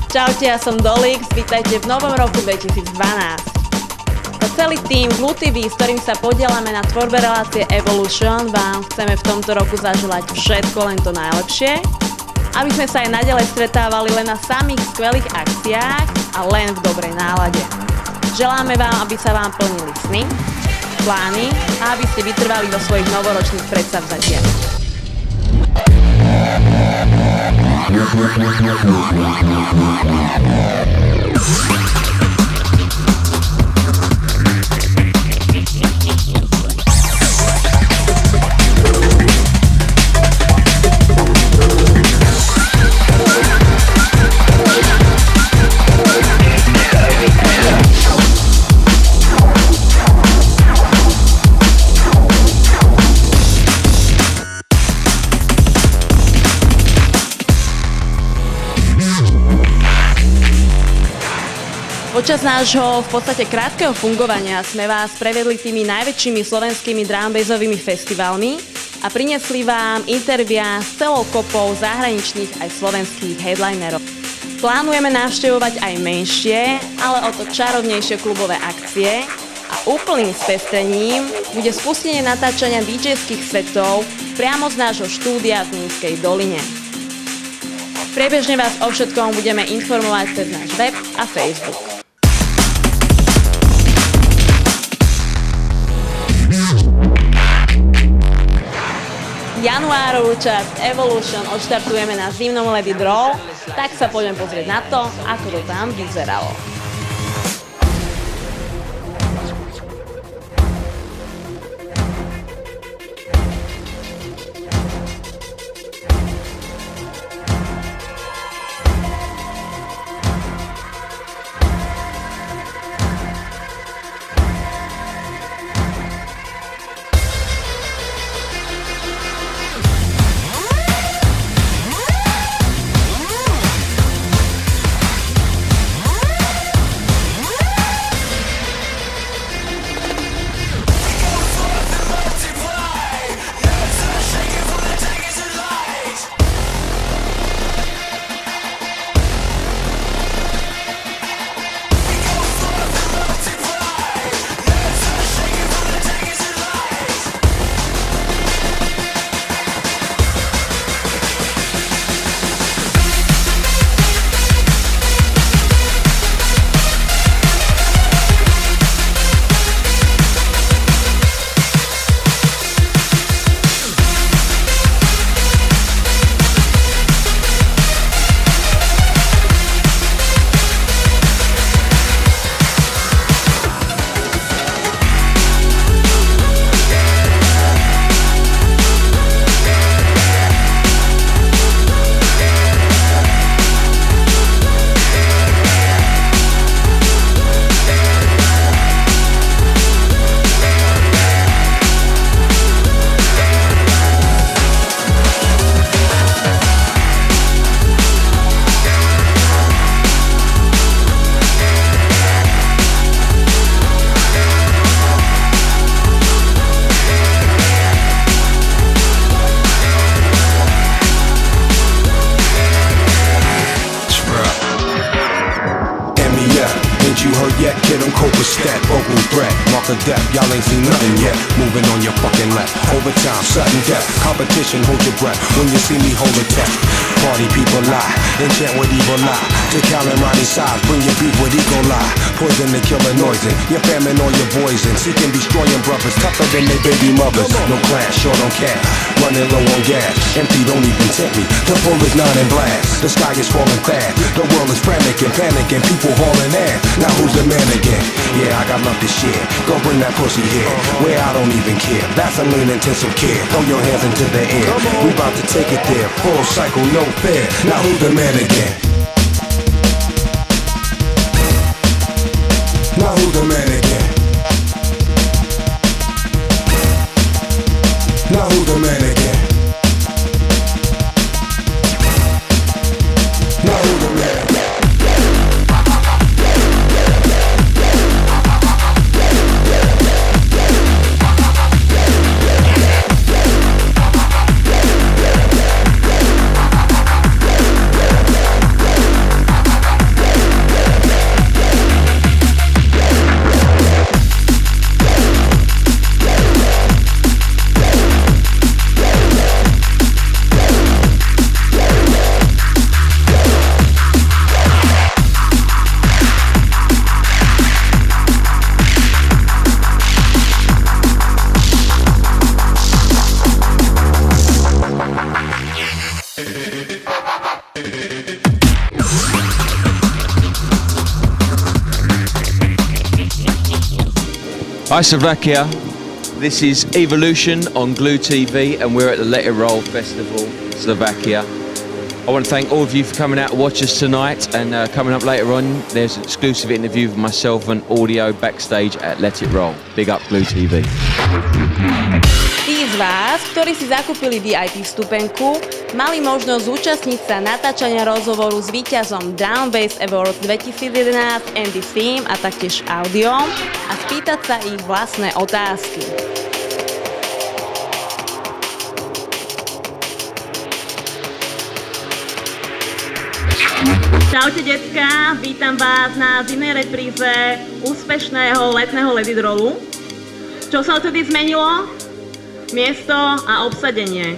Čaute, ja som Dolix, vítajte v novom roku 2012. To celý tým Gluuu.tv, s ktorým sa podielame na tvorbe relácie Evolution, vám chceme v tomto roku zaželať všetko len to najlepšie, aby sme sa aj naďalej stretávali len na samých skvelých akciách a len v dobrej nálade. Želáme vám, aby sa vám plnili sny, plány a aby ste vytrvali vo svojich novoročných predsavzatiach. Počas nášho v podstate krátkeho fungovania sme vás prevedli tými najväčšími slovenskými drum'n'bassovými festivalmi a priniesli vám intervia s celou kopou zahraničných aj slovenských headlinerov. Plánujeme navštevovať aj menšie, ale o to čarovnejšie klubové akcie a úplným spestrením bude spustenie natáčania DJ-ských setov priamo z nášho štúdia v Nízkej doline. Priebežne vás o všetkom budeme informovať cez náš web a Facebook. Januárovú časť Evolution odštartujeme na zimnom Let It Roll, tak sa poďme pozrieť na to, ako to tam vyzeralo. Y'all ain't seen nothing yet. Moving on your fucking left. Overtime, sudden death. Competition, hold your breath. When you see me, hold a test. Party people lie, enchant with evil lie. To Cal and Ronnie size, bring your beat with eagle lie. Poison the killer noising. Your famine or your poison. Seeking destroying brothers, tougher than they baby mothers. No class, short on cash. Running low on gas. Empty, don't even tempt me. The full is not in blast. The sky is falling fast. The world is frantic and panicking. People hauling ass. Now who's the man again? Yeah, I got love to share. Go bring that pussy here, where I don't even care. Vaseline intensive care. Throw your hands into the air. We about to take it there. Full cycle, no fair. Now who's the man again? Now who's the man again? Now who's the man again? Now who's the man again? Hi Slovakia, this is Evolution on Gluuu.tv and we're at the Let It Roll Festival, Slovakia. I want to thank all of you for coming out to watch us tonight, and coming up later on there's an exclusive interview with myself and audio backstage at Let It Roll. Big up Gluuu.tv. Tí z vás, ktorí si zakúpili VIP vstupenku, mali možnosť zúčastniť sa natáčania rozhovoru s víťazom Drum Bass Awards 2011 Andy Theme a taktiež audiom a spýtať sa ich vlastné otázky. Čaute decka, vítam vás na zimnej repríze úspešného letného Let It Rollu. Čo sa odtedy zmenilo? Miesto a obsadenie.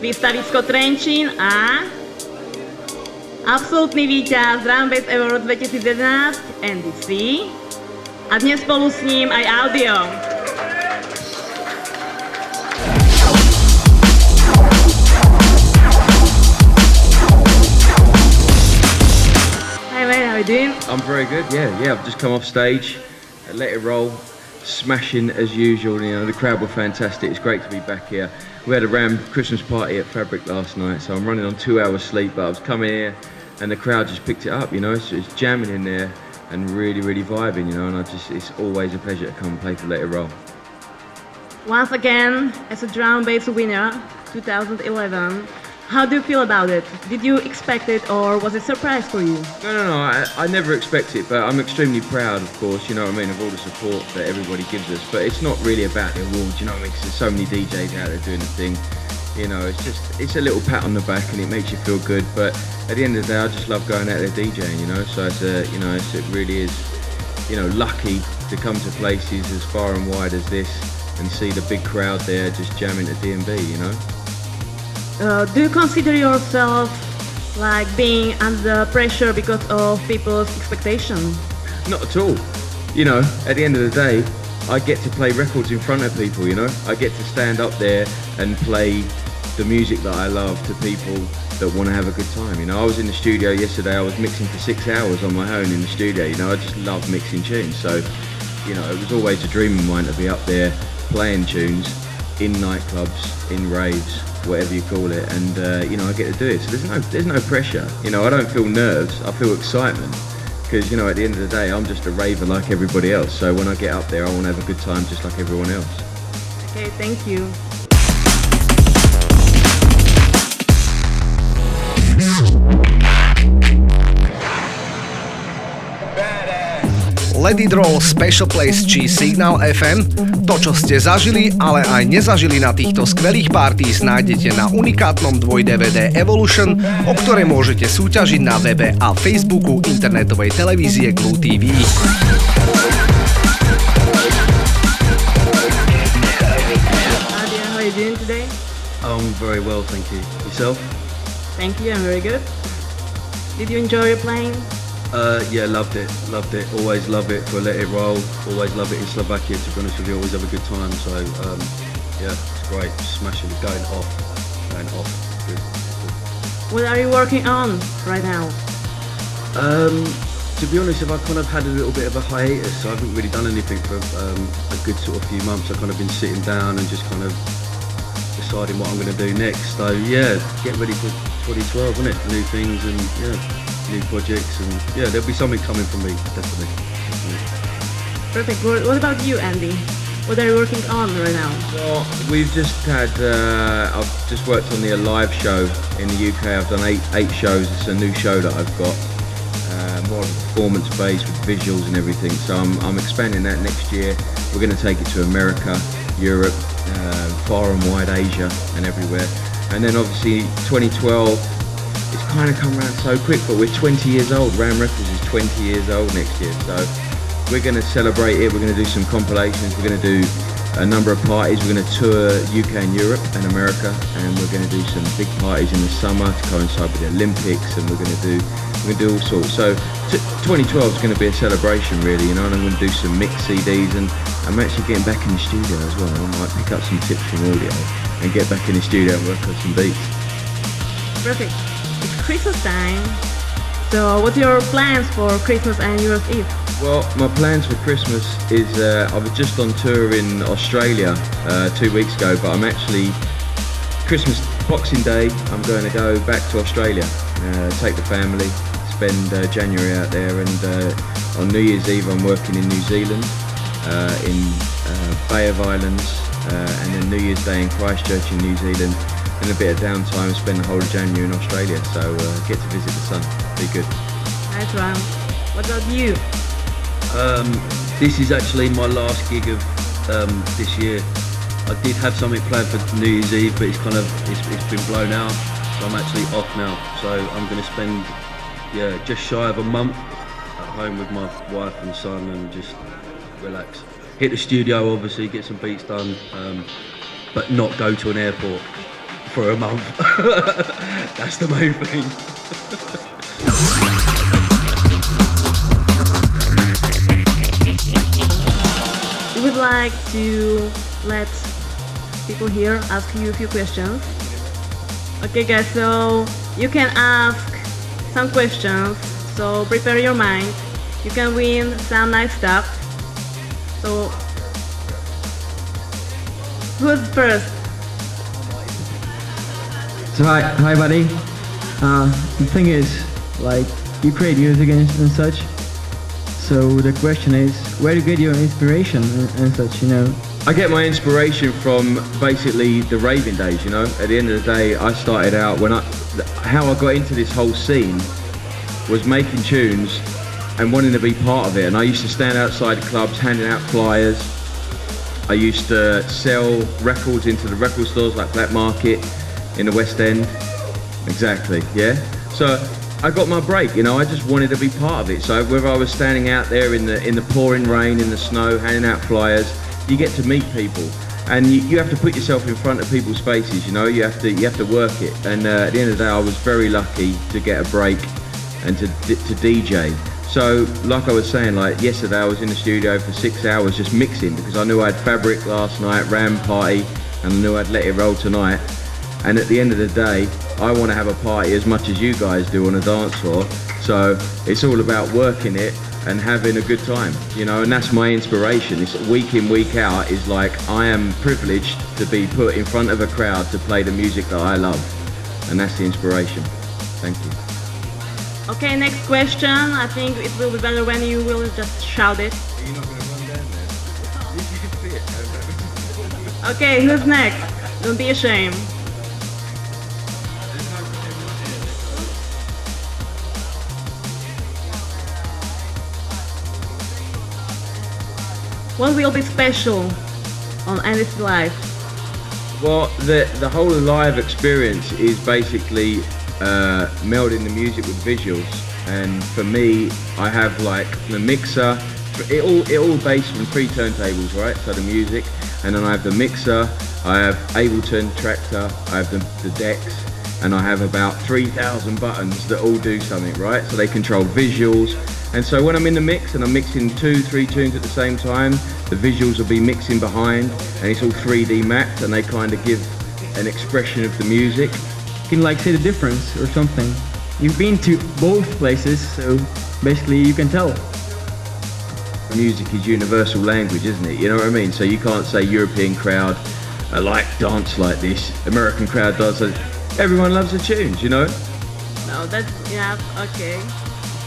Výstavisko Trenčín a absolútny víťaz Drum Bass Awards 2011 Andy C. A dnes spolu s ním aj audio. Hi man, how are you doing? I'm very good, yeah, I've just come off stage at Let It Roll. Smashing as usual, you know, the crowd were fantastic. It's great to be back here. We had a rammed Christmas party at Fabric last night, so I'm running on 2 hours sleep, but I was coming here and the crowd just picked it up, you know, it's jamming in there and really, really vibing, you know, and it's always a pleasure to come and play for Let It Roll. Once again, as a drum bass winner, 2011, how do you feel about it? Did you expect it or was it a surprise for you? No, I never expect it, but I'm extremely proud, of course, you know what I mean, of all the support that everybody gives us. But it's not really about the awards, you know what I mean, because there's so many DJs out there doing the thing. You know, it's a little pat on the back and it makes you feel good. But at the end of the day, I just love going out there DJing, you know. So it really is, you know, lucky to come to places as far and wide as this and see the big crowd there just jamming to D&B, you know. Do you consider yourself like being under pressure because of people's expectations? Not at all. You know, at the end of the day, I get to play records in front of people, you know. I get to stand up there and play the music that I love to people that want to have a good time, you know. I was in the studio yesterday, I was mixing for 6 hours on my own in the studio, you know. I just love mixing tunes, so, you know, it was always a dream of mine to be up there playing tunes in nightclubs, in raves, whatever you call it, and you know, I get to do it. So there's no pressure. You know, I don't feel nerves. I feel excitement because, you know, at the end of the day, I'm just a raver like everybody else. So when I get up there, I want to have a good time just like everyone else. Okay, thank you. Let It Roll Special Place či Signál FM. To, čo ste zažili, ale aj nezažili na týchto skvelých parties, nájdete na unikátnom 2-DVD Evolution, o ktoré môžete súťažiť na webe a Facebooku internetovej televízie Gluuu.tv. How are you doing today? I'm very well, thank you. Yourself? Thank you, I'm very good. Did you enjoy your playing? Yeah, loved it. Always love it for Let It Roll. Always love it in Slovakia, to be honest with you. Always have a good time. So, yeah, it's great. Smashing it, going off. Good. What are you working on right now? To be honest, I've kind of had a little bit of a hiatus. So I haven't really done anything for a good sort of few months. I've kind of been sitting down and just kind of deciding what I'm going to do next. So, yeah, get ready for 2012, isn't it? New things and, yeah, new projects, and yeah, there'll be something coming from me, definitely. Perfect. What about you, Andy? What are you working on right now? Well, we've just had, I've just worked on the Alive show in the UK. I've done eight shows. It's a new show that I've got, more of a performance base with visuals and everything. So I'm expanding that next year. We're going to take it to America, Europe, far and wide Asia and everywhere. And then obviously 2012, it's kind of come around so quick, but we're 20 years old. Ram Records is 20 years old next year, so we're going to celebrate it. We're going to do some compilations. We're going to do a number of parties. We're going to tour UK and Europe and America, and we're going to do some big parties in the summer to coincide with the Olympics, and we're going to do all sorts. So 2012 is going to be a celebration, really, you know. And I'm going to do some mix CDs, and I'm actually getting back in the studio as well. I might pick up some tips from audio and get back in the studio and work on some beats. Perfect. It's Christmas time. So what are your plans for Christmas and New Year's Eve? Well, my plans for Christmas is I was just on tour in Australia 2 weeks ago, but I'm actually Christmas Boxing Day. I'm going to go back to Australia, take the family, spend January out there, and on New Year's Eve I'm working in New Zealand, in Bay of Islands, and then New Year's Day in Christchurch in New Zealand, and a bit of downtime, spend the whole of January in Australia, so get to visit the sun, be good. Nice one. What about you? This is actually my last gig of this year. I did have something planned for New Year's Eve, but it's been blown out, so I'm actually off now. So I'm going to spend just shy of a month at home with my wife and son and just relax. Hit the studio, obviously, get some beats done, but not go to an airport for a month. That's the main thing. We would like to let people here ask you a few questions. Okay guys, so you can ask some questions, so prepare your mind. You can win some nice stuff. So, who's first? So hi buddy. The thing is, like, you create music and such. So the question is, where do you get your inspiration and such, you know? I get my inspiration from basically the raving days, you know. At the end of the day, I started out how I got into this whole scene was making tunes and wanting to be part of it. And I used to stand outside clubs handing out flyers. I used to sell records into the record stores like Black Market in the West End. Exactly, yeah. So I got my break, you know. I just wanted to be part of it. So whether I was standing out there in the pouring rain, in the snow, handing out flyers, you get to meet people, and you have to put yourself in front of people's faces, you know. You have to work it. And at the end of the day, I was very lucky to get a break and to DJ. So like I was saying, like yesterday I was in the studio for 6 hours just mixing, because I knew I had Fabric last night, Ram Party, and I knew I'd Let It Roll tonight. And at the end of the day, I want to have a party as much as you guys do on a dance floor. So it's all about working it and having a good time, you know, and that's my inspiration. It's week in, week out is like, I am privileged to be put in front of a crowd to play the music that I love. And that's the inspiration. Thank you. Okay, next question. I think it will be better when you will just shout it. You're not going to run down there? You can see it. Okay, who's next? Don't be ashamed. What will be special on Andy's life? Well, the whole live experience is basically melding the music with visuals, and for me, I have like the mixer. It all based from 3 turntables, right? So the music, and then I have the mixer, I have Ableton Tractor, I have the decks, and I have about 3,000 buttons that all do something, right? So they control visuals. And so when I'm in the mix and I'm mixing 2-3 tunes at the same time, the visuals will be mixing behind, and it's all 3D mapped, and they kind of give an expression of the music. You can like say the difference or something. You've been to both places, so basically you can tell. Music is universal language, isn't it? You know what I mean? So you can't say European crowd like dance like this, American crowd does. Everyone loves the tunes, you know? No, that's, yeah, okay.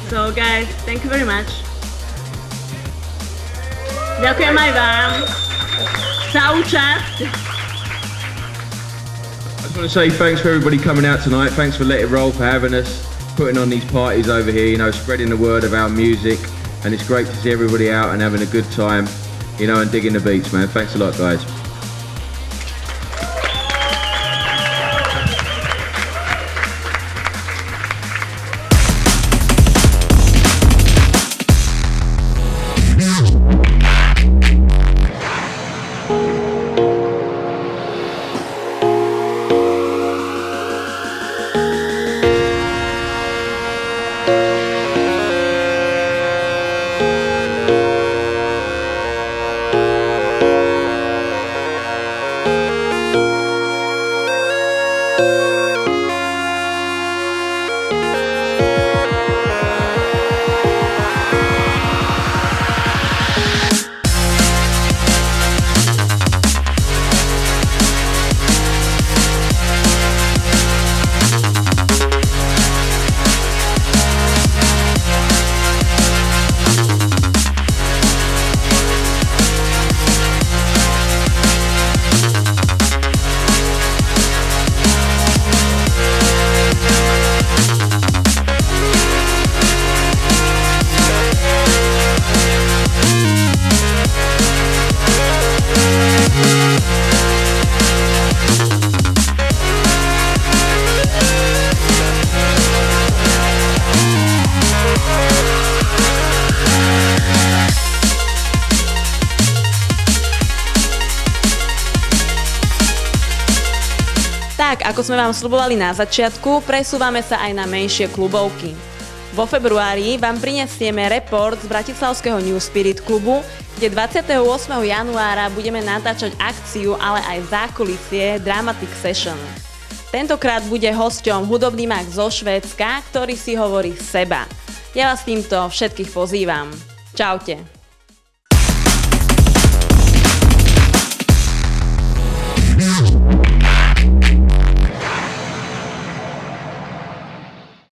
So guys, thank you very much. Ďakujeme aj vám za účasť. I just want to say thanks for everybody coming out tonight. Thanks for Let It Roll, for having us, putting on these parties over here, you know, spreading the word of our music. And it's great to see everybody out and having a good time, you know, and digging the beats, man. Thanks a lot, guys. ako sme vám sľubovali na začiatku, presúvame sa aj na menšie klubovky. Vo februári vám prinesieme report z bratislavského New Spirit klubu, kde 28. januára budeme natáčať akciu, ale aj zákulisie Dramatic Session. Tentokrát bude hosťom hudobný mag zo Švédska, ktorý si hovorí Seba. Ja vás týmto všetkých pozývam. Čaute.